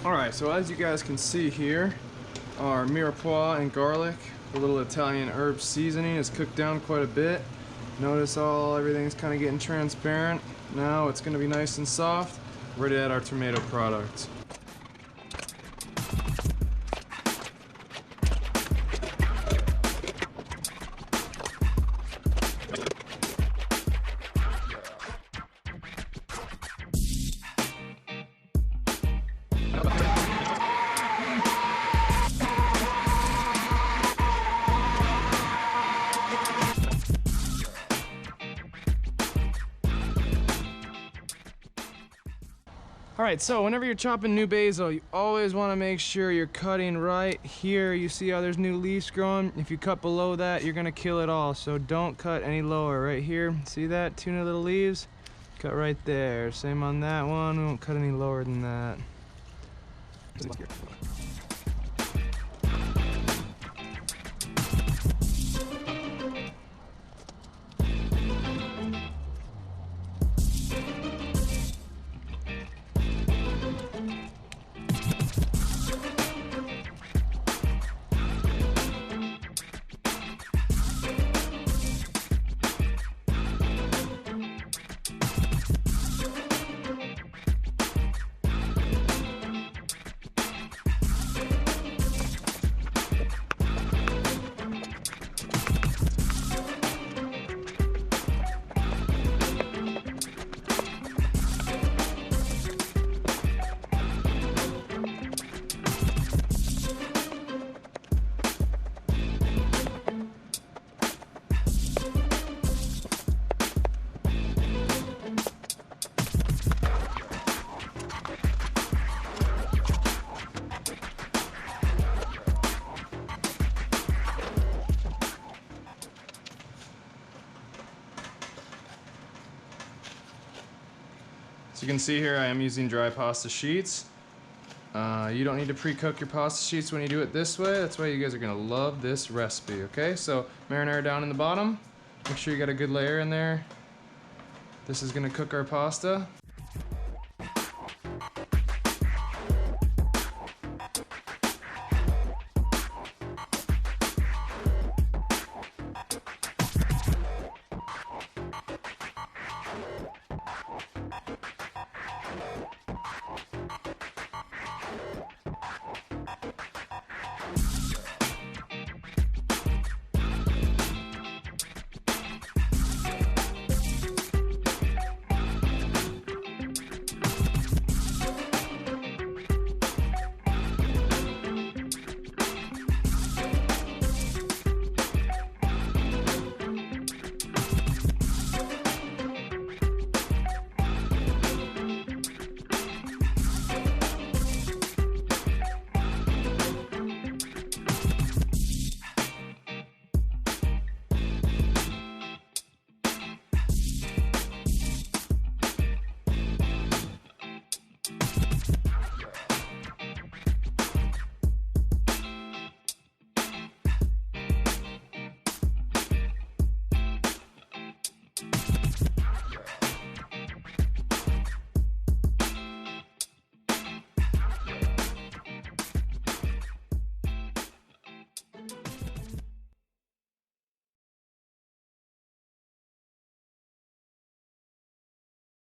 Alright, so as you guys can see here, our mirepoix and garlic, a little Italian herb seasoning is cooked down quite a bit. Notice everything's kind of getting transparent. Now it's going to be nice and soft. Ready to add our tomato product. Alright, so whenever you're chopping new basil, you always want to make sure you're cutting right here. You see how there's new leaves growing? If you cut below that, you're going to kill it all. So don't cut any lower. Right here, see that? Two new little leaves? Cut right there. Same on that one. We won't cut any lower than that. So you can see here I am using dry pasta sheets. You don't need to pre-cook your pasta sheets when you do it this way. That's why you guys are gonna love this recipe, okay? So marinara down in the bottom. Make sure you got a good layer in there. This is gonna cook our pasta.